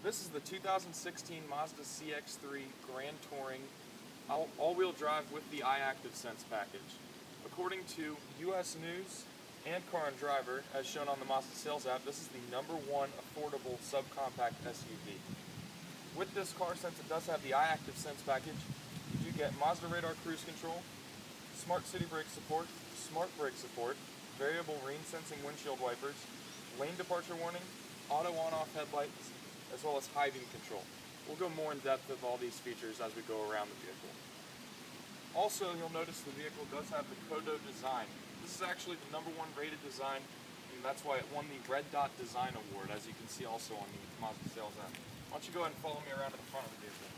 This is the 2016 Mazda CX-3 Grand Touring all-wheel drive with the iActive Sense package. According to US News and Car and Driver, as shown on the Mazda sales app, this is the #1 affordable subcompact SUV. With this car, since it does have the iActive Sense package, you do get Mazda radar cruise control, smart city brake support, smart brake support, variable rain sensing windshield wipers, lane departure warning, auto on-off headlights, as well as high beam control. We'll go more in depth of all these features as we go around the vehicle. Also, you'll notice the vehicle does have the Kodo design. This is actually the #1 rated design, and that's why it won the Red Dot Design Award, as you can see also on the Mazda sales app. Why don't you go ahead and follow me around to the front of the vehicle.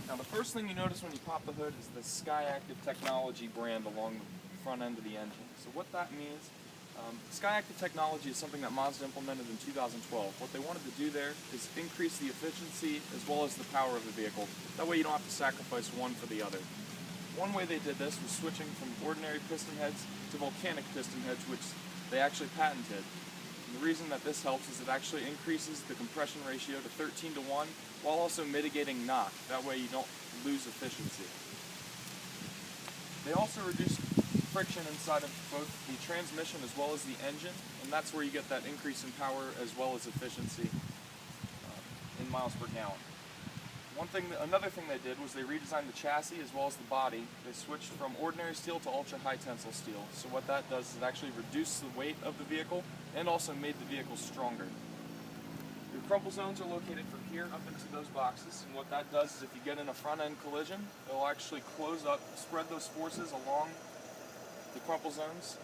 Now, the first thing you notice when you pop the hood is the SkyActive technology brand along the front end of the engine. So what that means, SkyActive technology is something that Mazda implemented in 2012. What they wanted to do there is increase the efficiency as well as the power of the vehicle. That way you don't have to sacrifice one for the other. One way they did this was switching from ordinary piston heads to volcanic piston heads, which they actually patented. And the reason that this helps is it actually increases the compression ratio to 13:1 while also mitigating knock. That way you don't lose efficiency. They also reduced friction inside of both the transmission as well as the engine, and that's where you get that increase in power as well as efficiency in miles per gallon. Another thing they did was they redesigned the chassis as well as the body. They switched from ordinary steel to ultra high tensile steel. So what that does is it actually reduced the weight of the vehicle and also made the vehicle stronger. Your crumple zones are located from here up into those boxes, and what that does is if you get in a front end collision, it will actually close up, spread those forces along the crumple zones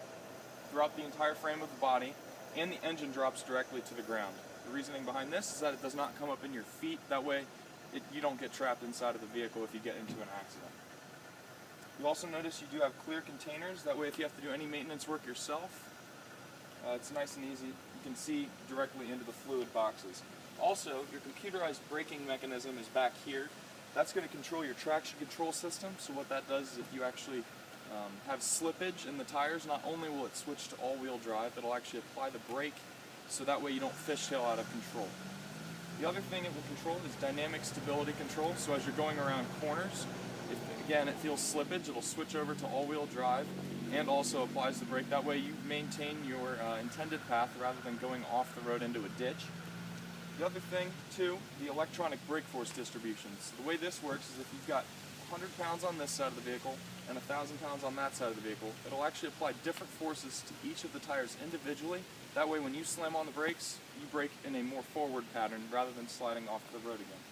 throughout the entire frame of the body, and the engine drops directly to the ground. The reasoning behind this is that it does not come up in your feet. That way you don't get trapped inside of the vehicle if you get into an accident. You also notice you do have clear containers. That way if you have to do any maintenance work yourself, it's nice and easy. You can see directly into the fluid boxes. Also, your computerized braking mechanism is back here. That's going to control your traction control system. So what that does is if you actually have slippage in the tires, not only will it switch to all-wheel drive, it'll actually apply the brake so that way you don't fishtail out of control. The other thing it will control is dynamic stability control. So as you're going around corners, if again it feels slippage, it'll switch over to all-wheel drive and also applies the brake. That way you maintain your intended path rather than going off the road into a ditch. The other thing too, the electronic brake force distribution. So the way this works is if you've got 100 pounds on this side of the vehicle and 1,000 pounds on that side of the vehicle, it'll actually apply different forces to each of the tires individually. That way when you slam on the brakes, you brake in a more forward pattern rather than sliding off the road again.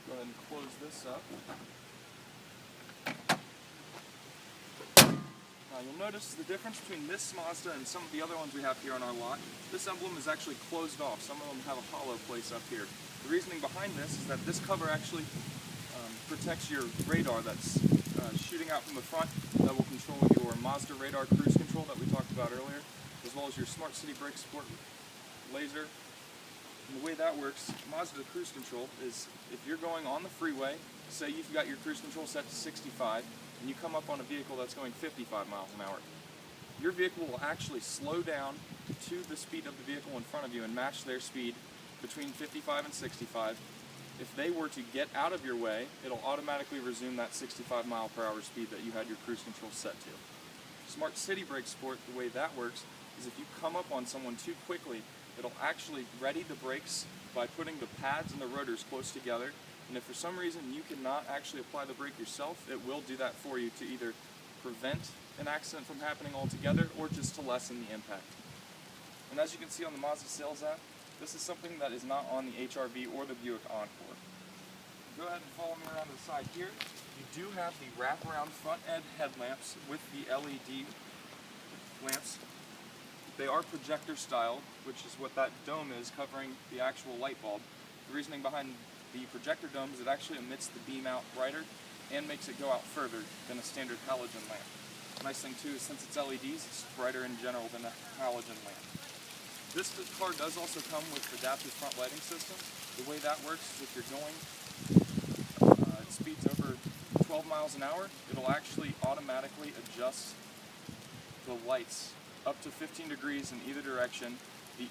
Go ahead and close this up. Now you'll notice the difference between this Mazda and some of the other ones we have here on our lot. This emblem is actually closed off. Some of them have a hollow place up here. The reasoning behind this is that this cover actually protects your radar that's shooting out from the front. That will control your Mazda radar cruise control that we talked about earlier, as well as your smart city brake support laser. And the way that works, Mazda cruise control is if you're going on the freeway, say you've got your cruise control set to 65, and you come up on a vehicle that's going 55 miles an hour, your vehicle will actually slow down to the speed of the vehicle in front of you and match their speed between 55 and 65. If they were to get out of your way, it'll automatically resume that 65 mile per hour speed that you had your cruise control set to. Smart city brake support, the way that works is if you come up on someone too quickly, it'll actually ready the brakes by putting the pads and the rotors close together. And if for some reason you cannot actually apply the brake yourself, it will do that for you to either prevent an accident from happening altogether or just to lessen the impact. And as you can see on the Mazda sales app, this is something that is not on the HR-V or the Buick Encore. Go ahead and follow me around to the side here. You do have the wraparound front end headlamps with the LED lamps. They are projector styled, which is what that dome is covering the actual light bulb. The reasoning behind the projector dome is it actually emits the beam out brighter and makes it go out further than a standard halogen lamp. The nice thing too is since it's LEDs, it's brighter in general than a halogen lamp. This car does also come with adaptive front lighting system. The way that works is if you're going at speeds over 12 miles an hour, it'll actually automatically adjust the lights up to 15 degrees in either direction. The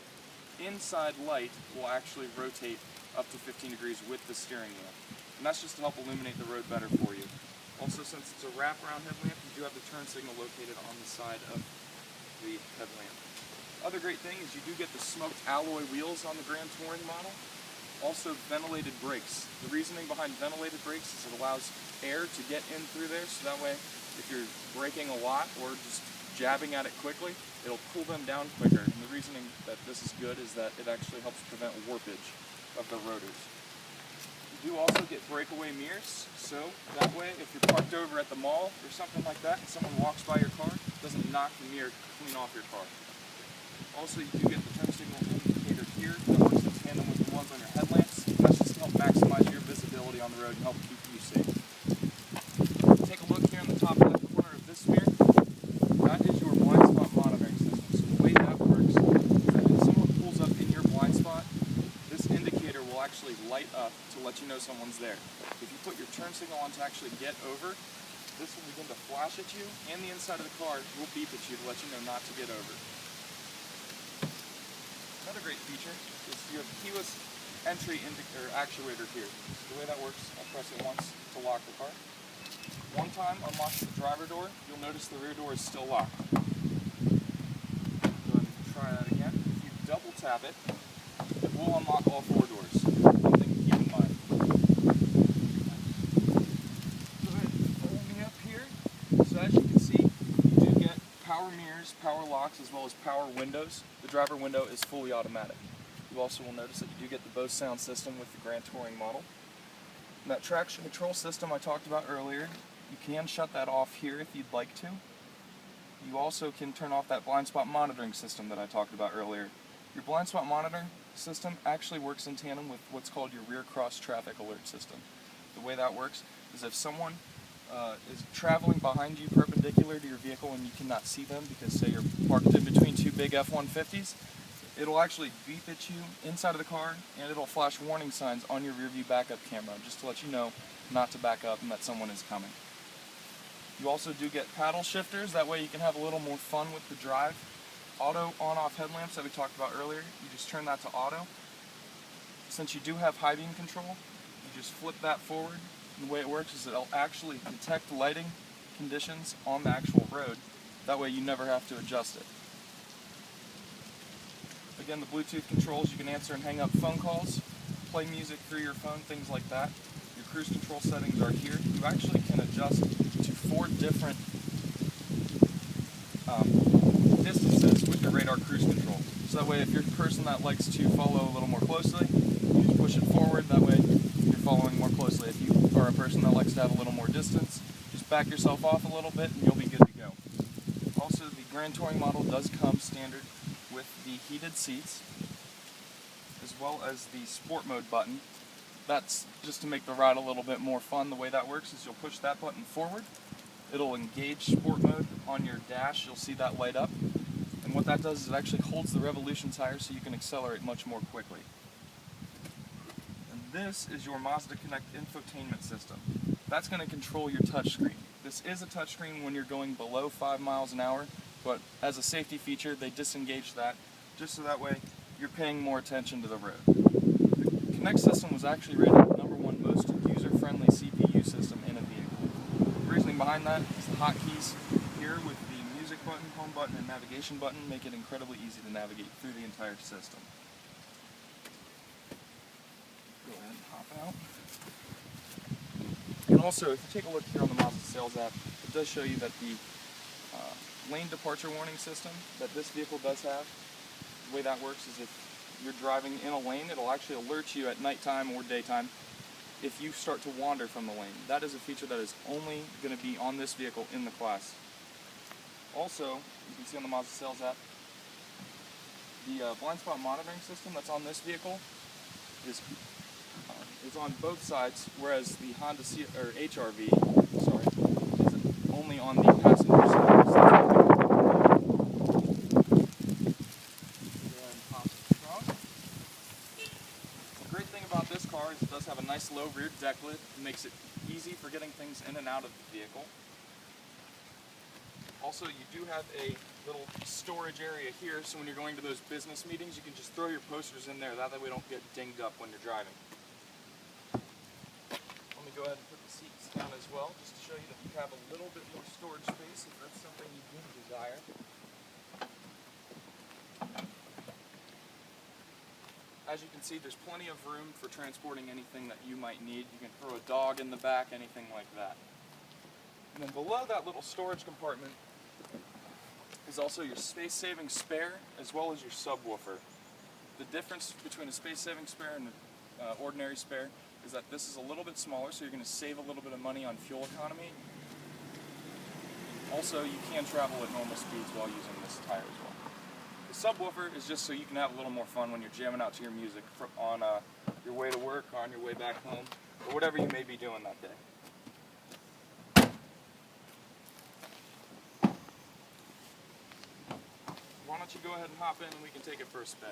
inside light will actually rotate up to 15 degrees with the steering wheel. And that's just to help illuminate the road better for you. Also, since it's a wraparound headlamp, you do have the turn signal located on the side of the headlamp. Other great thing is you do get the smoked alloy wheels on the Grand Touring model. Also ventilated brakes. The reasoning behind ventilated brakes is it allows air to get in through there, so that way if you're braking a lot or just jabbing at it quickly, it'll cool them down quicker. And the reasoning that this is good is that it actually helps prevent warpage of the rotors. You do also get breakaway mirrors, so that way if you're parked over at the mall or something like that and someone walks by your car, it doesn't knock the mirror clean off your car. Also, you do get the turn signal indicator here that works in tandem with the ones on your headlamps. That's just to help maximize your visibility on the road and help keep you safe. Take a look here in the top left corner of this mirror. That is your blind spot monitoring system. So the way that works is that if someone pulls up in your blind spot, this indicator will actually light up to let you know someone's there. If you put your turn signal on to actually get over, this will begin to flash at you, and the inside of the car will beep at you to let you know not to get over. Another great feature is you have keyless entry actuator here. So the way that works, I'll press it once to lock the car. One time unlocks the driver door, you'll notice the rear door is still locked. Go ahead and try that again. If you double tap it, it will unlock all four doors. Something to keep in mind. Go ahead and pull me up here. So as you can see, you do get power mirrors, power locks, as well as power windows. The driver window is fully automatic. You also will notice that you do get the Bose sound system with the Grand Touring model. And that traction control system I talked about earlier, you can shut that off here if you'd like to. You also can turn off that blind spot monitoring system that I talked about earlier. Your blind spot monitoring system actually works in tandem with what's called your rear cross traffic alert system. The way that works is if someone is traveling behind you perpendicular to your vehicle and you cannot see them because say you're parked in between two big F-150s, it'll actually beep at you inside of the car and it'll flash warning signs on your rear view backup camera just to let you know not to back up and that someone is coming. You also do get paddle shifters, that way you can have a little more fun with the drive. Auto on-off headlamps that we talked about earlier, you just turn that to auto. Since you do have high beam control, you just flip that forward. And the way it works is it'll actually detect lighting conditions on the actual road. That way you never have to adjust it. Again, the Bluetooth controls, you can answer and hang up phone calls, play music through your phone, things like that. Your cruise control settings are here. You actually can adjust to 4 different distances with your radar cruise control. So that way if you're a person that likes to follow a little more closely, you just push it forward, that way you're following more closely. If you are a person that likes to have a little more distance, just back yourself off a little bit and you'll be good to go. Also, the Grand Touring model does come standard with the heated seats, as well as the sport mode button. That's just to make the ride a little bit more fun. The way that works is you'll push that button forward, it'll engage sport mode on your dash, you'll see that light up, and what that does is it actually holds the revolutions higher so you can accelerate much more quickly. And this is your Mazda Connect infotainment system. That's going to control your touchscreen. This is a touchscreen when you're going below 5 miles an hour, but as a safety feature they disengage that just so that way you're paying more attention to the road. The Connect system was actually rated the #1 most user-friendly CPU system in a vehicle. The reasoning behind that is the hotkeys here with the music button, home button, and navigation button make it incredibly easy to navigate through the entire system. Go ahead and hop out. And also, if you take a look here on the Mazda sales app, it does show you that the lane departure warning system that this vehicle does have, the way that works is if you're driving in a lane, it'll actually alert you at nighttime or daytime if you start to wander from the lane. That is a feature that is only going to be on this vehicle in the class. Also, you can see on the Mazda sales app, the blind spot monitoring system that's on this vehicle is on both sides, whereas the Honda HR-V, is only on the passenger side. So go ahead and pop the trunk. The great thing about this car is it does have a nice low rear deck lid. It makes it easy for getting things in and out of the vehicle. Also, you do have a little storage area here, so when you're going to those business meetings, you can just throw your posters in there. That way we don't get dinged up when you're driving. Let me go ahead and put the seats down as well, just to show you that you have a little bit more storage space if that's something you do desire. As you can see, there's plenty of room for transporting anything that you might need. You can throw a dog in the back, anything like that. And then below that little storage compartment is also your space-saving spare, as well as your subwoofer. The difference between a space-saving spare and an ordinary spare is that this is a little bit smaller, so you're going to save a little bit of money on fuel economy. Also, you can travel at normal speeds while using this tire as well. The subwoofer is just so you can have a little more fun when you're jamming out to your music on your way to work, or on your way back home, or whatever you may be doing that day. Why don't you go ahead and hop in and we can take it for a spin.